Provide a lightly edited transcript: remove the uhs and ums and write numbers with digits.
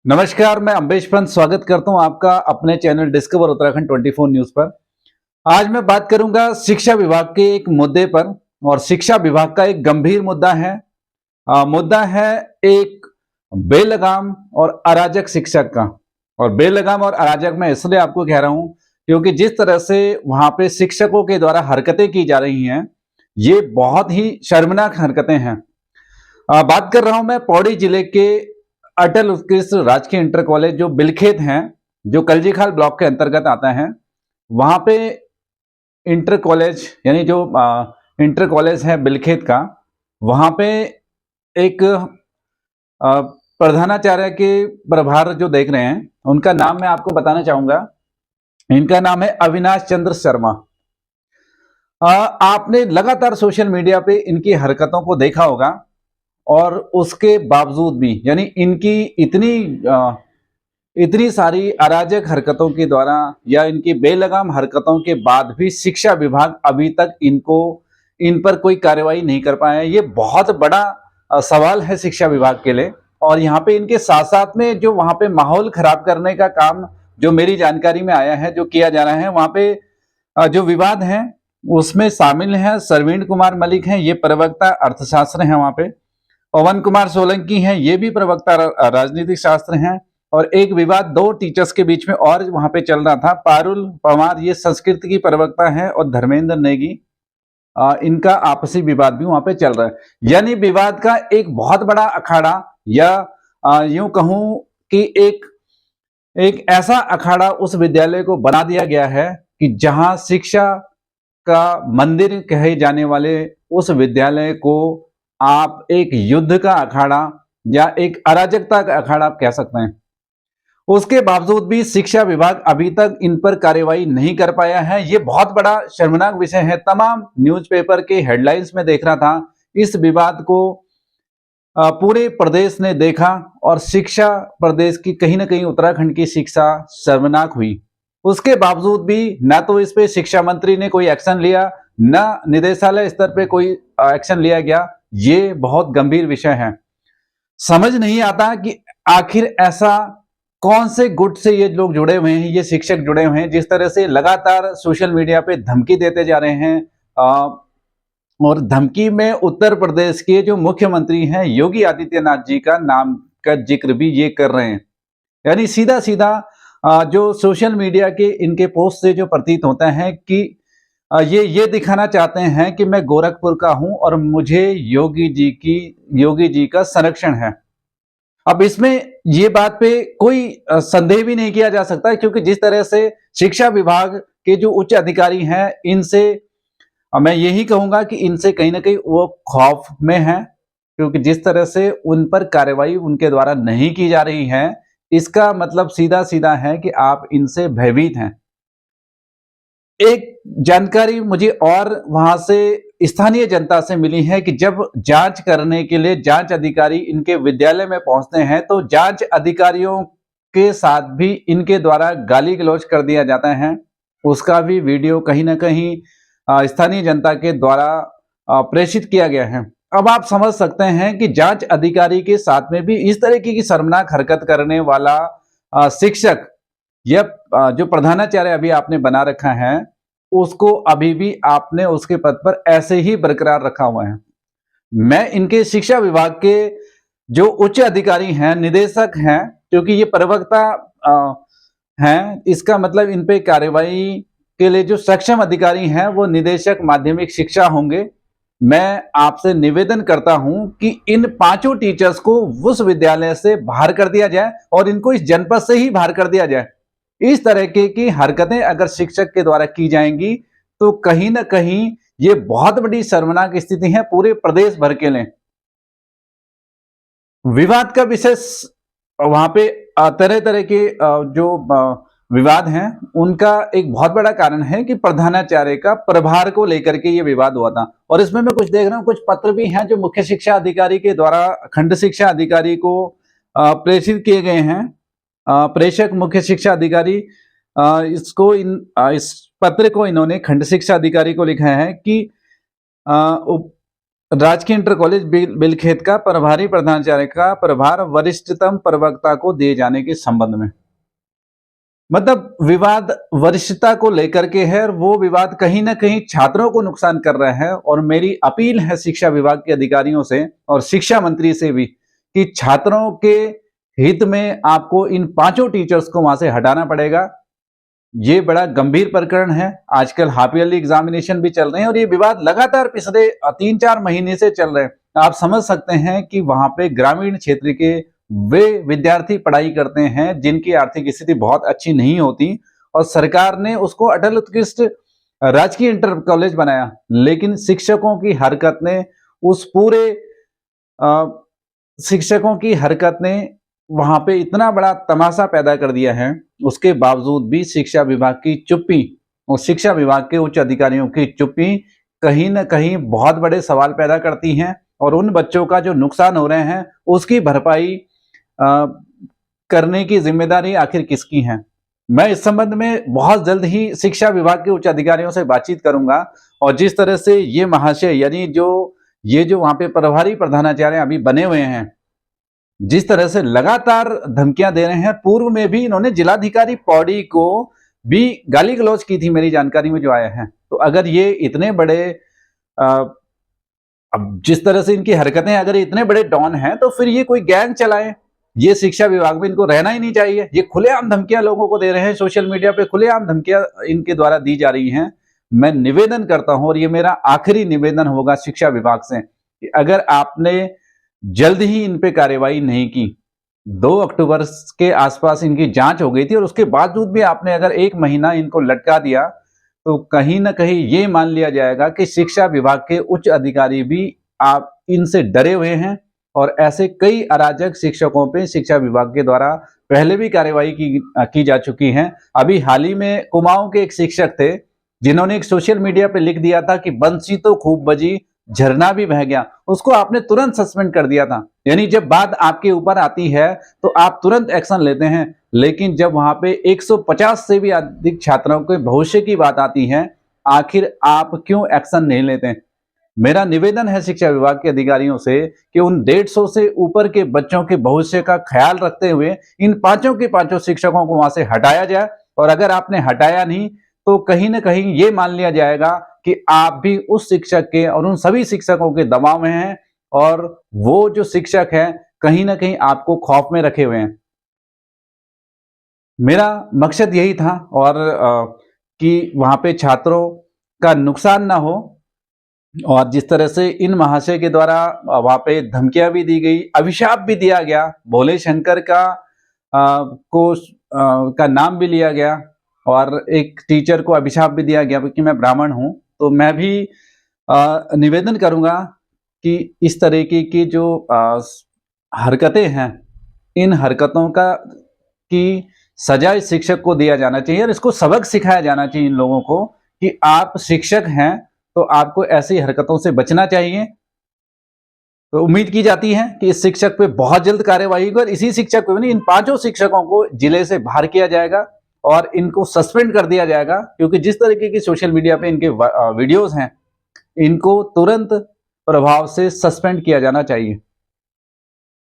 नमस्कार, मैं अम्बेश पंत स्वागत करता हूं आपका अपने चैनल डिस्कवर उत्तराखंड 24 न्यूज पर। आज मैं बात करूंगा शिक्षा विभाग के एक मुद्दे पर और शिक्षा विभाग का एक गंभीर मुद्दा है। मुद्दा है एक बेलगाम और अराजक शिक्षक का। और बेलगाम और अराजक मैं इसलिए आपको कह रहा हूं क्योंकि जिस तरह से वहां पे शिक्षकों के द्वारा हरकतें की जा रही हैं, ये बहुत ही शर्मनाक हरकतें हैं। बात कर रहा हूं मैं पौड़ी जिले के अटल उत्कृष्ट राजकीय इंटर कॉलेज जो बिलखेत हैं, जो कलजीखाल ब्लॉक के अंतर्गत आता है। वहां पे इंटर कॉलेज यानी जो इंटर कॉलेज है बिलखेत का, वहां पे एक प्रधानाचार्य के प्रभार जो देख रहे हैं, उनका नाम मैं आपको बताना चाहूंगा। इनका नाम है अविनाश चंद्र शर्मा। आपने लगातार सोशल मीडिया पे इनकी हरकतों को देखा होगा और उसके बावजूद भी यानी इनकी इतनी सारी अराजक हरकतों के द्वारा या इनकी बेलगाम हरकतों के बाद भी शिक्षा विभाग अभी तक इन पर कोई कार्रवाई नहीं कर पाया है। ये बहुत बड़ा सवाल है शिक्षा विभाग के लिए। और यहाँ पे इनके साथ साथ में जो वहां पे माहौल खराब करने का काम जो मेरी जानकारी में आया है, जो किया जा रहा है वहां पे जो विवाद है उसमें शामिल है सरवीण कुमार मलिक हैं, ये प्रवक्ता अर्थशास्त्र हैं वहां पे। पवन कुमार सोलंकी हैं, ये भी प्रवक्ता राजनीतिक शास्त्र हैं। और एक विवाद दो टीचर्स के बीच में और वहां पे चल रहा था। पारुल पवार ये संस्कृत की प्रवक्ता है और धर्मेंद्र नेगी, इनका आपसी विवाद भी वहां पे चल रहा है। यानी विवाद का एक बहुत बड़ा अखाड़ा या यूं कहूं कि एक ऐसा अखाड़ा उस विद्यालय को बना दिया गया है कि जहां शिक्षा का मंदिर कहे जाने वाले उस विद्यालय को आप एक युद्ध का अखाड़ा या एक अराजकता का अखाड़ा आप कह सकते हैं। उसके बावजूद भी शिक्षा विभाग अभी तक इन पर कार्रवाई नहीं कर पाया है। ये बहुत बड़ा शर्मनाक विषय है। तमाम न्यूज़पेपर के हेडलाइंस में देख रहा था इस विवाद को, पूरे प्रदेश ने देखा और शिक्षा प्रदेश की कहीं ना कहीं उत्तराखंड की शिक्षा शर्मनाक हुई। उसके बावजूद भी ना तो इस पे शिक्षा मंत्री ने कोई एक्शन लिया, ना निदेशालय स्तर पे कोई एक्शन लिया गया। ये बहुत गंभीर विषय है। समझ नहीं आता कि आखिर ऐसा कौन से गुट से ये लोग जुड़े हुए हैं, ये शिक्षक जुड़े हुए हैं, जिस तरह से लगातार सोशल मीडिया पे धमकी देते जा रहे हैं। और धमकी में उत्तर प्रदेश के जो मुख्यमंत्री हैं योगी आदित्यनाथ जी का नाम का जिक्र भी ये कर रहे हैं। यानी सीधा सीधा जो सोशल मीडिया के इनके पोस्ट से जो प्रतीत होता है कि ये दिखाना चाहते हैं कि मैं गोरखपुर का हूं और मुझे योगी जी का संरक्षण है। अब इसमें ये बात पे कोई संदेह भी नहीं किया जा सकता, क्योंकि जिस तरह से शिक्षा विभाग के जो उच्च अधिकारी हैं, इनसे मैं यही कहूंगा कि इनसे कहीं ना कहीं वो खौफ में है, क्योंकि जिस तरह से उन पर कार्रवाई उनके द्वारा नहीं की जा रही है, इसका मतलब सीधा सीधा है कि आप इनसे भयभीत हैं। एक जानकारी मुझे और वहां से स्थानीय जनता से मिली है कि जब जांच करने के लिए जांच अधिकारी इनके विद्यालय में पहुंचते हैं तो जांच अधिकारियों के साथ भी इनके द्वारा गाली गलौज कर दिया जाता है। उसका भी वीडियो कहीं ना कहीं स्थानीय जनता के द्वारा प्रेषित किया गया है। अब आप समझ सकते हैं कि जांच अधिकारी के साथ में भी इस तरीके की शर्मनाक हरकत करने वाला शिक्षक या जो प्रधानाचार्य अभी आपने बना रखा है, उसको अभी भी आपने उसके पद पर ऐसे ही बरकरार रखा हुआ है। मैं इनके शिक्षा विभाग के जो उच्च अधिकारी हैं, निदेशक हैं, क्योंकि ये प्रवक्ता हैं, इसका मतलब इन पे कार्रवाई के लिए जो सक्षम अधिकारी हैं वो निदेशक माध्यमिक शिक्षा होंगे। मैं आपसे निवेदन करता हूं कि इन पांचों टीचर्स को उस विद्यालय से बाहर कर दिया जाए और इनको इस जनपद से ही बाहर कर दिया जाए। इस तरह की हरकतें अगर शिक्षक के द्वारा की जाएंगी तो कहीं ना कहीं ये बहुत बड़ी शर्मनाक स्थिति है पूरे प्रदेश भर के लिए। विवाद का विषय वहां पे तरह तरह के जो विवाद हैं, उनका एक बहुत बड़ा कारण है कि प्रधानाचार्य का प्रभार को लेकर के ये विवाद हुआ था। और इसमें मैं कुछ देख रहा हूं, कुछ पत्र भी हैं जो मुख्य शिक्षा अधिकारी के द्वारा खंड शिक्षा अधिकारी को प्रेषित किए गए हैं। प्रेषक मुख्य शिक्षा अधिकारी इस पत्र को इन्होंने खंड शिक्षा अधिकारी को लिखा है कि राजकीय इंटर कॉलेज बिलखेत का प्रभारी प्रधानाचार्य का प्रभार वरिष्ठतम प्रवक्ता को दिए जाने के संबंध में, मतलब विवाद वरिष्ठता को लेकर के है और वो विवाद कहीं ना कहीं छात्रों को नुकसान कर रहा है। और मेरी अपील है शिक्षा विभाग के अधिकारियों से और शिक्षा मंत्री से भी कि छात्रों के हित में आपको इन 5 टीचर्स को वहां से हटाना पड़ेगा। ये बड़ा गंभीर प्रकरण है। आजकल हाफ ईयरली एग्जामिनेशन भी चल रहे हैं और ये विवाद लगातार पिछले 3-4 महीने से चल रहे हैं। आप समझ सकते हैं कि वहां पे ग्रामीण क्षेत्र के वे विद्यार्थी पढ़ाई करते हैं जिनकी आर्थिक स्थिति बहुत अच्छी नहीं होती और सरकार ने उसको अटल उत्कृष्ट राजकीय इंटर कॉलेज बनाया, लेकिन शिक्षकों की हरकत ने उस पूरे शिक्षकों की हरकत ने वहां पे इतना बड़ा तमाशा पैदा कर दिया है। उसके बावजूद भी शिक्षा विभाग की चुप्पी और शिक्षा विभाग के उच्च अधिकारियों की चुप्पी कहीं ना कहीं बहुत बड़े सवाल पैदा करती हैं और उन बच्चों का जो नुकसान हो रहे हैं उसकी भरपाई करने की जिम्मेदारी आखिर किसकी है। मैं इस संबंध में बहुत जल्द ही शिक्षा विभाग के उच्च अधिकारियों से बातचीत करूंगा और जिस तरह से ये महाशय यानी जो वहां पे प्रभारी प्रधानाचार्य अभी बने हुए हैं, जिस तरह से लगातार धमकियां दे रहे हैं, पूर्व में भी इन्होंने जिलाधिकारी पौड़ी को भी गाली गलौज की थी मेरी जानकारी में जो आया है। तो अगर ये इतने बड़े अब जिस तरह से इनकी हरकतें, अगर इतने बड़े डॉन हैं तो फिर ये कोई गैंग चलाए, ये शिक्षा विभाग में इनको रहना ही नहीं चाहिए। ये खुलेआम धमकियां लोगों को दे रहे हैं, सोशल मीडिया पे खुलेआम धमकियां इनके द्वारा दी जा रही हैं। मैं निवेदन करता हूं और ये मेरा आखिरी निवेदन होगा शिक्षा विभाग से कि अगर आपने जल्द ही इन पे कार्रवाई नहीं की, 2 अक्टूबर के आसपास इनकी जांच हो गई थी और उसके बावजूद भी आपने अगर 1 महीना इनको लटका दिया तो कहीं ना कहीं ये मान लिया जाएगा कि शिक्षा विभाग के उच्च अधिकारी भी आप इनसे डरे हुए हैं और ऐसे कई अराजक शिक्षकों पे शिक्षा विभाग के द्वारा पहले भी कार्रवाई की जा चुकी है। अभी हाल ही में कुमाऊं के एक शिक्षक थे जिन्होंने एक सोशल मीडिया पे लिख दिया था कि बंसी तो खूब बजी, झरना भी बह गया, उसको आपने तुरंत सस्पेंड कर दिया था। यानी जब बात आपके ऊपर आती है तो आप तुरंत एक्शन लेते हैं, लेकिन जब वहां पे 150 से भी अधिक छात्रों के भविष्य की बात आती है, आखिर आप क्यों एक्शन नहीं लेते? मेरा निवेदन है शिक्षा विभाग के अधिकारियों से कि उन 150 से ऊपर के बच्चों के भविष्य का ख्याल रखते हुए इन 5 के 5 शिक्षकों को वहां से हटाया जाए और अगर आपने हटाया नहीं तो कहीं ना कहीं ये मान लिया जाएगा कि आप भी उस शिक्षक के और उन सभी शिक्षकों के दबाव में हैं और वो जो शिक्षक हैं कहीं ना कहीं आपको खौफ में रखे हुए हैं। मेरा मकसद यही था और कि वहां पे छात्रों का नुकसान ना हो और जिस तरह से इन महाशय के द्वारा वहां पे धमकियां भी दी गई, अभिशाप भी दिया गया, भोले शंकर का नाम भी लिया गया और एक टीचर को अभिशाप भी दिया गया क्योंकि मैं ब्राह्मण हूं। तो मैं भी निवेदन करूंगा कि इस तरीके की जो हरकतें हैं, इन हरकतों की सजा इस शिक्षक को दिया जाना चाहिए और इसको सबक सिखाया जाना चाहिए इन लोगों को कि आप शिक्षक हैं तो आपको ऐसी हरकतों से बचना चाहिए। तो उम्मीद की जाती है कि इस शिक्षक पे बहुत जल्द कार्रवाई होगी और इसी शिक्षक पे नहीं, इन 5 शिक्षकों को जिले से बाहर किया जाएगा और इनको सस्पेंड कर दिया जाएगा क्योंकि जिस तरीके की सोशल मीडिया पे इनके वीडियोस हैं, इनको तुरंत प्रभाव से सस्पेंड किया जाना चाहिए।